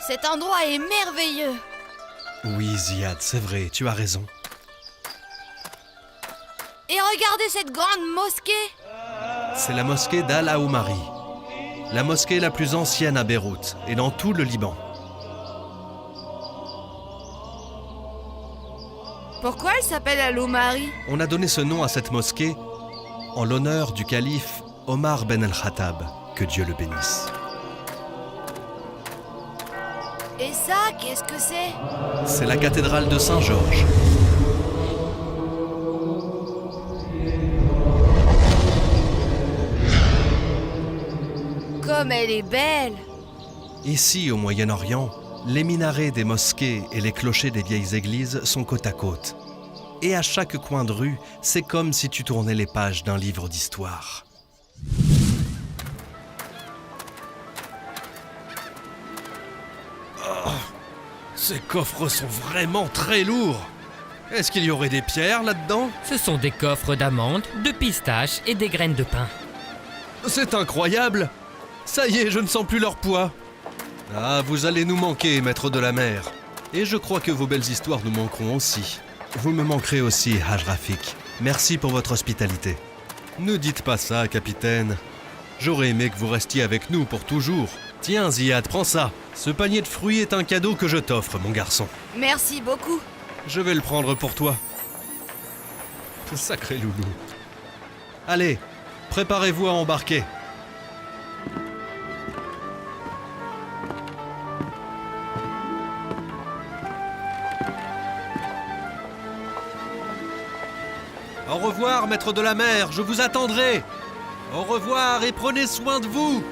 Cet endroit est merveilleux. Oui, Ziad, c'est vrai, tu as raison. Et regardez cette grande mosquée. C'est la mosquée d'Al-Aoumari, la mosquée la plus ancienne à Beyrouth et dans tout le Liban. Pourquoi elle s'appelle Al-Oumari? On a donné ce nom à cette mosquée en l'honneur du calife Omar Ben el-Khattab, que Dieu le bénisse. Et ça, qu'est-ce que c'est? C'est la cathédrale de Saint-Georges. Comme elle est belle. Ici, au Moyen-Orient, les minarets des mosquées et les clochers des vieilles églises sont côte à côte. Et à chaque coin de rue, c'est comme si tu tournais les pages d'un livre d'histoire. Oh, ces coffres sont vraiment très lourds. Est-ce qu'il y aurait des pierres là-dedans? Ce sont des coffres d'amandes, de pistaches et des graines de pain. C'est incroyable! Ça y est, je ne sens plus leur poids. Ah, vous allez nous manquer, maître de la mer. Et je crois que vos belles histoires nous manqueront aussi. Vous me manquerez aussi, Haj Rafik. Merci pour votre hospitalité. Ne dites pas ça, capitaine. J'aurais aimé que vous restiez avec nous pour toujours. Tiens, Ziad, prends ça. Ce panier de fruits est un cadeau que je t'offre, mon garçon. Merci beaucoup. Je vais le prendre pour toi. Sacré loulou. Allez, préparez-vous à embarquer. Au revoir, maître de la mer, je vous attendrai. Au revoir et prenez soin de vous.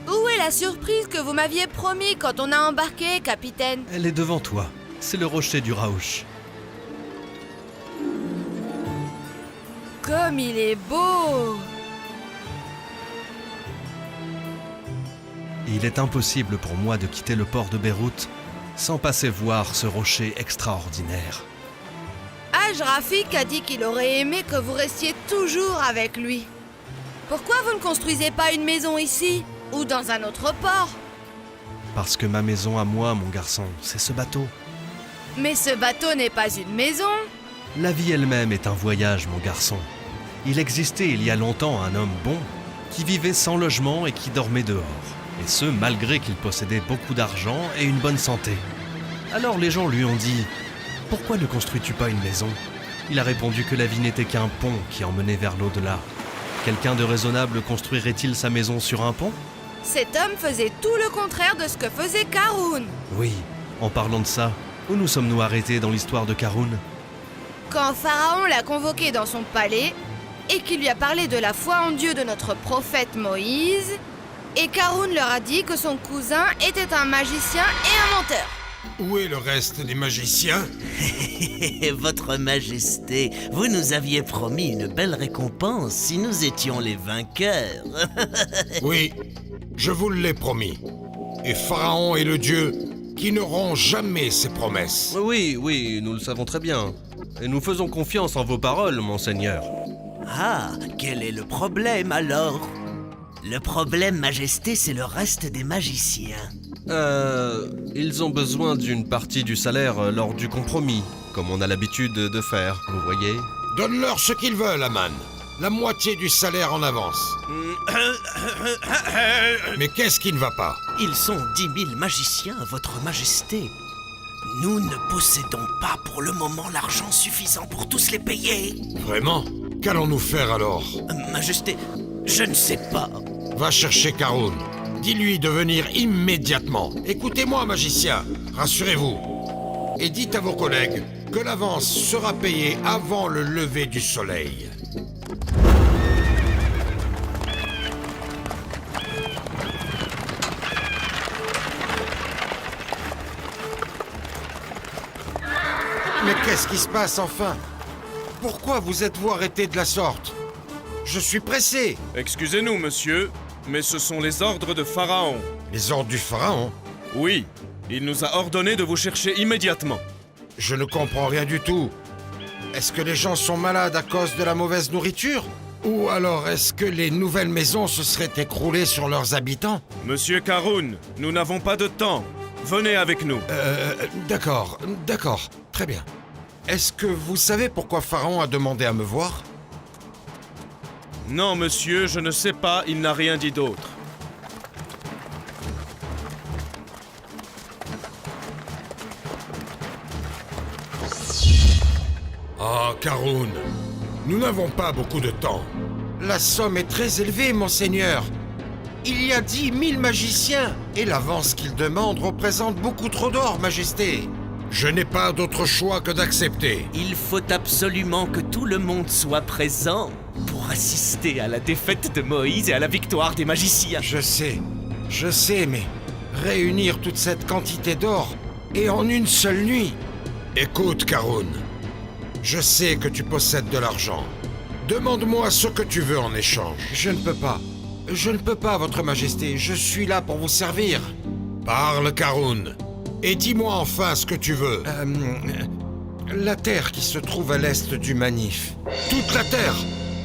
Où est la surprise que vous m'aviez promis quand on a embarqué, capitaine? Elle est devant toi. C'est le rocher du Raouch. Comme il est beau! Il est impossible pour moi de quitter le port de Beyrouth sans passer voir ce rocher extraordinaire. Haj Rafik a dit qu'il aurait aimé que vous restiez toujours avec lui. Pourquoi vous ne construisez pas une maison ici ou dans un autre port? Parce que ma maison à moi, mon garçon, c'est ce bateau. Mais ce bateau n'est pas une maison. La vie elle-même est un voyage, mon garçon. Il existait il y a longtemps un homme bon qui vivait sans logement et qui dormait dehors. Et ce, malgré qu'il possédait beaucoup d'argent et une bonne santé. Alors les gens lui ont dit « Pourquoi ne construis-tu pas une maison ?» Il a répondu que la vie n'était qu'un pont qui emmenait vers l'au-delà. Quelqu'un de raisonnable construirait-il sa maison sur un pont? Cet homme faisait tout le contraire de ce que faisait Karoun. Oui, en parlant de ça, où nous sommes-nous arrêtés dans l'histoire de Karoun? Quand Pharaon l'a convoqué dans son palais et qu'il lui a parlé de la foi en Dieu de notre prophète Moïse, et Karoun leur a dit que son cousin était un magicien et un menteur. Où est le reste des magiciens? Votre Majesté, vous nous aviez promis une belle récompense si nous étions les vainqueurs. Oui, je vous l'ai promis. Et Pharaon est le dieu qui ne rompt jamais ses promesses. Oui, nous le savons très bien. Et nous faisons confiance en vos paroles, monseigneur. Ah, quel est le problème alors? Le problème, Majesté, c'est le reste des magiciens. Ils ont besoin d'une partie du salaire lors du compromis, comme on a l'habitude de faire, vous voyez. Donne-leur ce qu'ils veulent, Aman. La moitié du salaire en avance. Mais qu'est-ce qui ne va pas? Ils sont 10 000 magiciens, Votre Majesté. Nous ne possédons pas pour le moment l'argent suffisant pour tous les payer. Vraiment? Qu'allons-nous faire alors? Majesté, je ne sais pas. Va chercher Karoun. Dis-lui de venir immédiatement. Écoutez-moi, magicien. Rassurez-vous. Et dites à vos collègues que l'avance sera payée avant le lever du soleil. Mais qu'est-ce qui se passe enfin? Pourquoi vous êtes-vous arrêté de la sorte? Je suis pressé. Excusez-nous, monsieur, mais ce sont les ordres de Pharaon. Les ordres du pharaon? Oui, Il nous a ordonné de vous chercher immédiatement. Je ne comprends rien du tout. Est-ce que les gens sont malades à cause de la mauvaise nourriture? Ou alors est-ce que les nouvelles maisons se seraient écroulées sur leurs habitants? Monsieur Karun, nous n'avons pas de temps. Venez avec nous. D'accord, très bien. Est-ce que vous savez pourquoi Pharaon a demandé à me voir? Non, monsieur, je ne sais pas, il n'a rien dit d'autre. Ah, Karun, nous n'avons pas beaucoup de temps. La somme est très élevée, monseigneur. Il y a 10 000 magiciens, et l'avance qu'ils demandent représente beaucoup trop d'or, Majesté. Je n'ai pas d'autre choix que d'accepter. Il faut absolument que tout le monde soit présent pour assister à la défaite de Moïse et à la victoire des magiciens. Je sais, mais réunir toute cette quantité d'or, et en une seule nuit... Écoute, Karun, je sais que tu possèdes de l'argent. Demande-moi ce que tu veux en échange. Je ne peux pas, Votre Majesté. Je suis là pour vous servir. Parle, Karun. Et dis-moi enfin ce que tu veux. La terre qui se trouve à l'est du Manif. Toute la terre?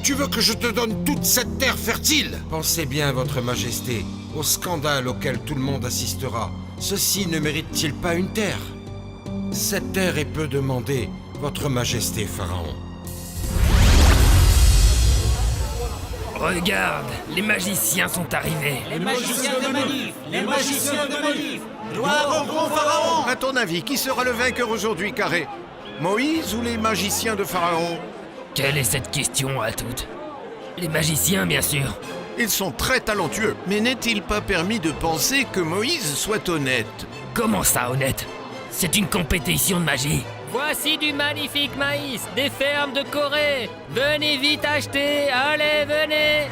Tu veux que je te donne toute cette terre fertile? Pensez bien, Votre Majesté, au scandale auquel tout le monde assistera. Ceci ne mérite-t-il pas une terre? Cette terre est peu demandée, Votre Majesté, Pharaon. Regarde, les magiciens sont arrivés. Les magiciens de Manif. Gloire au grand Pharaon. À ton avis, qui sera le vainqueur aujourd'hui, Carré? Moïse ou les magiciens de Pharaon? Quelle est cette question à toutes? Les magiciens, bien sûr. Ils sont très talentueux, mais n'est-il pas permis de penser que Moïse soit honnête? Comment ça, honnête? C'est une compétition de magie. Voici du magnifique maïs, des fermes de Corée. Venez vite acheter, allez, venez.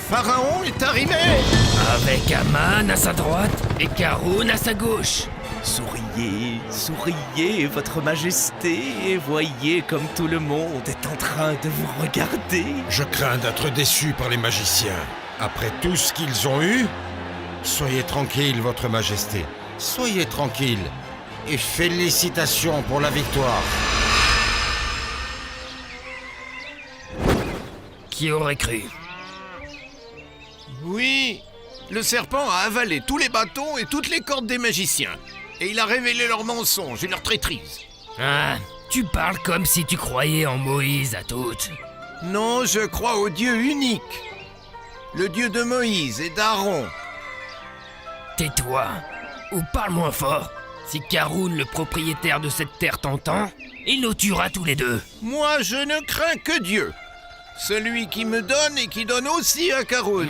Pharaon est arrivé! Avec Aman à sa droite et Karun à sa gauche. Souriez, votre majesté, et voyez comme tout le monde est en train de vous regarder. Je crains d'être déçu par les magiciens. Après tout ce qu'ils ont eu, soyez tranquille, Votre Majesté. Soyez tranquille. Et félicitations pour la victoire. Qui aurait cru? Oui, le serpent a avalé tous les bâtons et toutes les cordes des magiciens. Et il a révélé leurs mensonges et leurs traîtrises. Ah, tu parles comme si tu croyais en Moïse à toutes. Non, je crois au Dieu unique. Le Dieu de Moïse et d'Aaron. Tais-toi, ou parle moins fort. Si Karun, le propriétaire de cette terre, t'entend, il nous tuera tous les deux. Moi, je ne crains que Dieu. Celui qui me donne et qui donne aussi à Karun.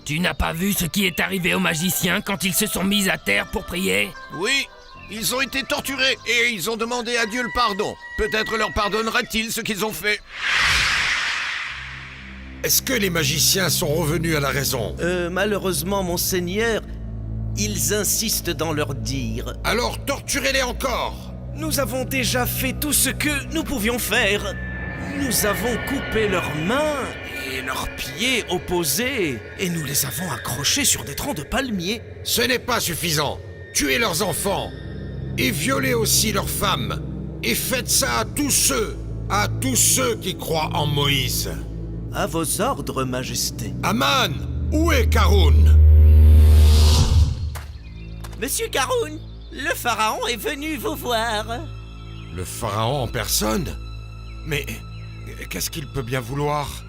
Tu n'as pas vu ce qui est arrivé aux magiciens quand ils se sont mis à terre pour prier? Oui, ils ont été torturés et ils ont demandé à Dieu le pardon. Peut-être leur pardonnera-t-il ce qu'ils ont fait. Est-ce que les magiciens sont revenus à la raison? Malheureusement, monseigneur, ils insistent dans leur dire. Alors torturez-les encore! Nous avons déjà fait tout ce que nous pouvions faire. Nous avons coupé leurs mains et leurs pieds opposés, et nous les avons accrochés sur des troncs de palmiers. Ce n'est pas suffisant. Tuez leurs enfants, et violez aussi leurs femmes, et faites ça à tous ceux qui croient en Moïse. À vos ordres, Majesté. Aman, où est Karun? Monsieur Karun, le pharaon est venu vous voir. Le pharaon en personne? Mais qu'est-ce qu'il peut bien vouloir?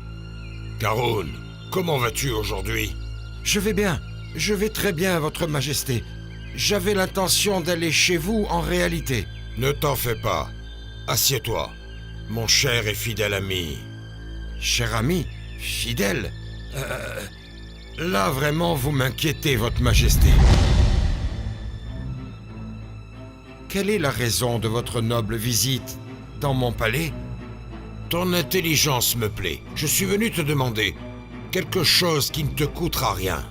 Karun, comment vas-tu aujourd'hui? Je vais bien. Je vais très bien, Votre Majesté. J'avais l'intention d'aller chez vous en réalité. Ne t'en fais pas. Assieds-toi, mon cher et fidèle ami. Cher ami? Fidèle? Là, vraiment, vous m'inquiétez, Votre Majesté. Quelle est la raison de votre noble visite dans mon palais? Ton intelligence me plaît. Je suis venu te demander quelque chose qui ne te coûtera rien.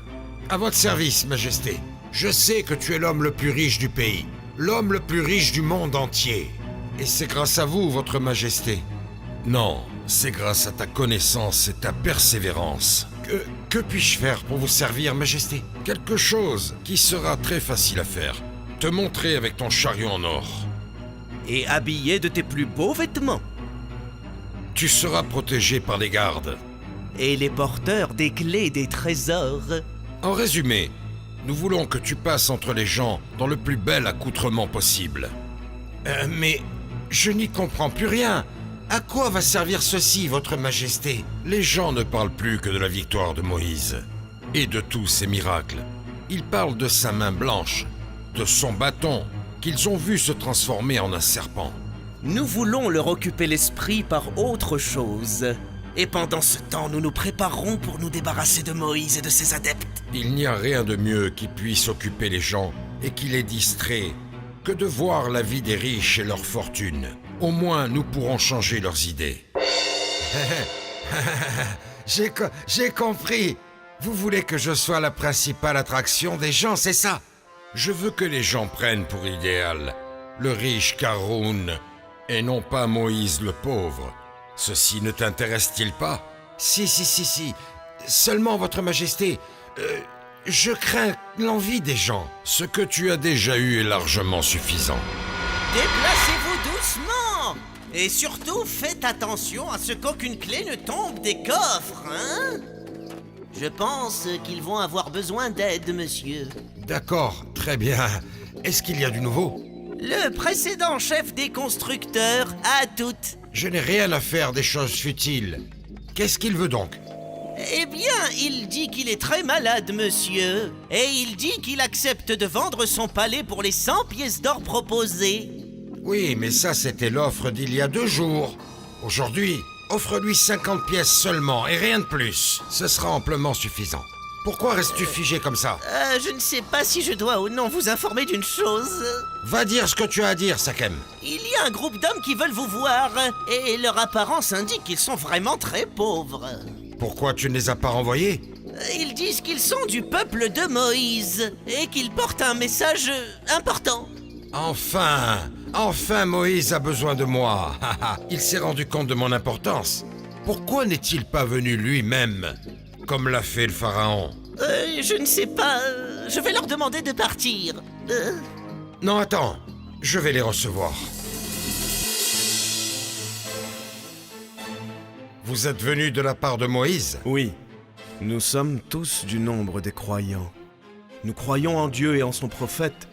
À votre service, Majesté. Je sais que tu es l'homme le plus riche du pays, l'homme le plus riche du monde entier. Et c'est grâce à vous, Votre Majesté. Non, c'est grâce à ta connaissance et ta persévérance Que puis-je faire pour vous servir, Majesté? Quelque chose qui sera très facile à faire. Te montrer avec ton chariot en or. Et habillé de tes plus beaux vêtements. Tu seras protégé par les gardes. Et les porteurs des clés des trésors. En résumé, nous voulons que tu passes entre les gens dans le plus bel accoutrement possible. Mais je n'y comprends plus rien. À quoi va servir ceci, votre Majesté? Les gens ne parlent plus que de la victoire de Moïse et de tous ses miracles. Ils parlent de sa main blanche, de son bâton, qu'ils ont vu se transformer en un serpent. Nous voulons leur occuper l'esprit par autre chose. Et pendant ce temps, nous nous préparerons pour nous débarrasser de Moïse et de ses adeptes. Il n'y a rien de mieux qui puisse occuper les gens et qui les distrait que de voir la vie des riches et leur fortune. Au moins, nous pourrons changer leurs idées. J'ai compris. Vous voulez que je sois la principale attraction des gens, c'est ça? Je veux que les gens prennent pour idéal le riche Karoun et non pas Moïse le pauvre. Ceci ne t'intéresse-t-il pas? Si. Seulement, votre Majesté, je crains l'envie des gens. Ce que tu as déjà eu est largement suffisant. Déplacez-vous doucement! Et surtout, faites attention à ce qu'aucune clé ne tombe des coffres, hein? Je pense qu'ils vont avoir besoin d'aide, monsieur. D'accord, très bien. Est-ce qu'il y a du nouveau? Le précédent chef des constructeurs a toutes. Je n'ai rien à faire des choses futiles. Qu'est-ce qu'il veut donc? Eh bien, il dit qu'il est très malade, monsieur. Et il dit qu'il accepte de vendre son palais pour les 100 pièces d'or proposées. Oui, mais ça, c'était l'offre d'il y a 2 jours. Aujourd'hui, offre-lui 50 pièces seulement et rien de plus. Ce sera amplement suffisant. Pourquoi restes-tu figé comme ça? Je ne sais pas si je dois ou non vous informer d'une chose. Va dire ce que tu as à dire, Sakem. Il y a un groupe d'hommes qui veulent vous voir. Et leur apparence indique qu'ils sont vraiment très pauvres. Pourquoi tu ne les as pas renvoyés? Ils disent qu'ils sont du peuple de Moïse et qu'ils portent un message important. Enfin Moïse a besoin de moi. Il s'est rendu compte de mon importance. Pourquoi n'est-il pas venu lui-même, comme l'a fait le pharaon? Je ne sais pas. Je vais leur demander de partir. Non, attends. Je vais les recevoir. Vous êtes venus de la part de Moïse? Oui, nous sommes tous du nombre des croyants. Nous croyons en Dieu et en son prophète,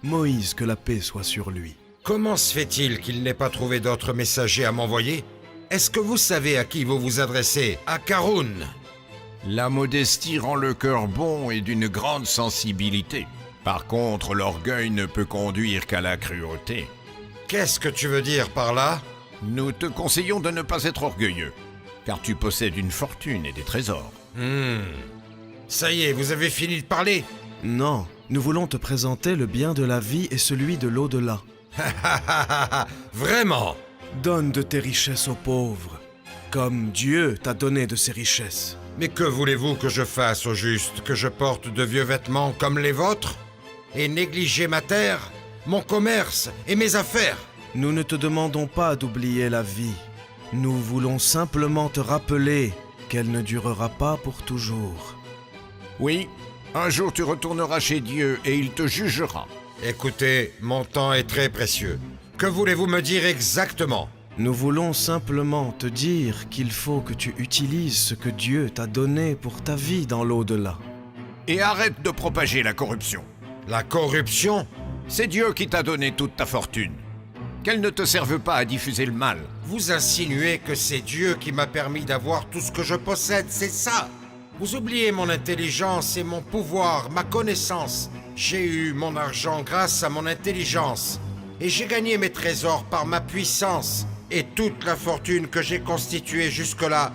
Moïse, que la paix soit sur lui. Comment se fait-il qu'il n'ait pas trouvé d'autres messagers à m'envoyer? Est-ce que vous savez à qui vous vous adressez? À Karoun? La modestie rend le cœur bon et d'une grande sensibilité. Par contre, l'orgueil ne peut conduire qu'à la cruauté. Qu'est-ce que tu veux dire par là? Nous te conseillons de ne pas être orgueilleux, car tu possèdes une fortune et des trésors. Ça y est, vous avez fini de parler? Non, nous voulons te présenter le bien de la vie et celui de l'au-delà. Vraiment? Donne de tes richesses aux pauvres, comme Dieu t'a donné de ses richesses. Mais que voulez-vous que je fasse au juste? Que je porte de vieux vêtements comme les vôtres? Et négliger ma terre, mon commerce et mes affaires? Nous ne te demandons pas d'oublier la vie. Nous voulons simplement te rappeler qu'elle ne durera pas pour toujours. Oui, un jour tu retourneras chez Dieu et il te jugera. Écoutez, mon temps est très précieux. Que voulez-vous me dire exactement? Nous voulons simplement te dire qu'il faut que tu utilises ce que Dieu t'a donné pour ta vie dans l'au-delà. Et arrête de propager la corruption. La corruption? C'est Dieu qui t'a donné toute ta fortune. Qu'elle ne te serve pas à diffuser le mal. Vous insinuez que c'est Dieu qui m'a permis d'avoir tout ce que je possède, c'est ça? Vous oubliez mon intelligence et mon pouvoir, ma connaissance. J'ai eu mon argent grâce à mon intelligence. Et j'ai gagné mes trésors par ma puissance. Et toute la fortune que j'ai constituée jusque-là,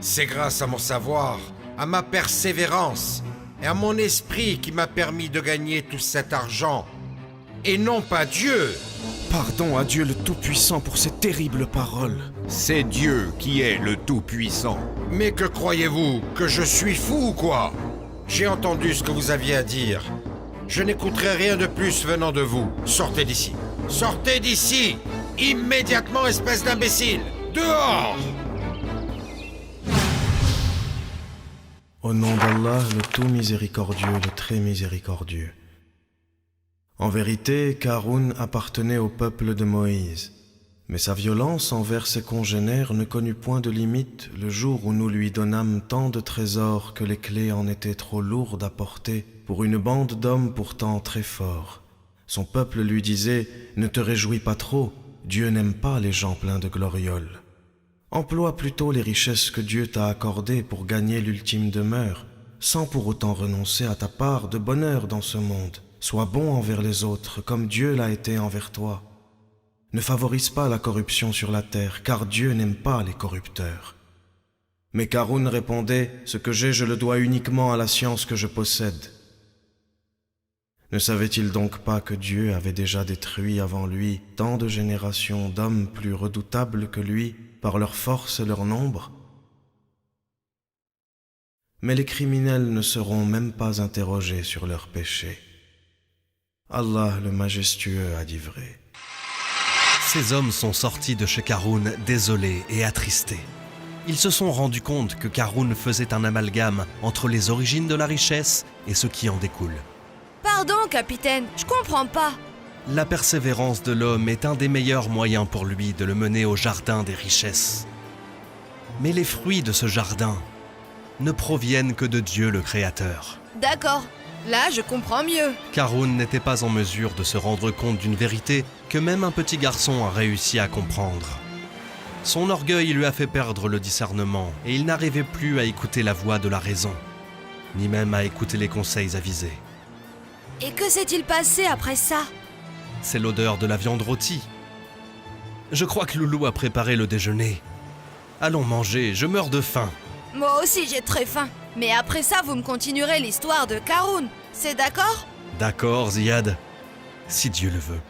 c'est grâce à mon savoir, à ma persévérance et à mon esprit qui m'a permis de gagner tout cet argent. Et non pas Dieu. Pardon à Dieu le Tout-Puissant pour ces terribles paroles. C'est Dieu qui est le Tout-Puissant. Mais que croyez-vous? Que je suis fou ou quoi? J'ai entendu ce que vous aviez à dire. Je n'écouterai rien de plus venant de vous. Sortez d'ici. Sortez d'ici! Immédiatement, espèce d'imbécile! Dehors! Au nom d'Allah, le tout miséricordieux, le très miséricordieux. En vérité, Karun appartenait au peuple de Moïse. Mais sa violence envers ses congénères ne connut point de limite le jour où nous lui donnâmes tant de trésors que les clés en étaient trop lourdes à porter pour une bande d'hommes pourtant très forts. Son peuple lui disait « Ne te réjouis pas trop, Dieu n'aime pas les gens pleins de glorioles. Emploie plutôt les richesses que Dieu t'a accordées pour gagner l'ultime demeure, sans pour autant renoncer à ta part de bonheur dans ce monde. Sois bon envers les autres comme Dieu l'a été envers toi. Ne favorise pas la corruption sur la terre, car Dieu n'aime pas les corrupteurs. » Mais Karun répondait « Ce que j'ai, je le dois uniquement à la science que je possède. » Ne savait-il donc pas que Dieu avait déjà détruit avant lui tant de générations d'hommes plus redoutables que lui par leur force et leur nombre? Mais les criminels ne seront même pas interrogés sur leurs péchés. Allah le majestueux a dit vrai. Ces hommes sont sortis de chez Karun désolés et attristés. Ils se sont rendus compte que Karun faisait un amalgame entre les origines de la richesse et ce qui en découle. Pardon, capitaine, je comprends pas. La persévérance de l'homme est un des meilleurs moyens pour lui de le mener au jardin des richesses. Mais les fruits de ce jardin ne proviennent que de Dieu le Créateur. D'accord, là je comprends mieux. Karun n'était pas en mesure de se rendre compte d'une vérité que même un petit garçon a réussi à comprendre. Son orgueil lui a fait perdre le discernement et il n'arrivait plus à écouter la voix de la raison, ni même à écouter les conseils avisés. Et que s'est-il passé après ça? C'est l'odeur de la viande rôtie. Je crois que Loulou a préparé le déjeuner. Allons manger, je meurs de faim. Moi aussi j'ai très faim. Mais après ça, vous me continuerez l'histoire de Karun, c'est d'accord? D'accord, Ziad, si Dieu le veut.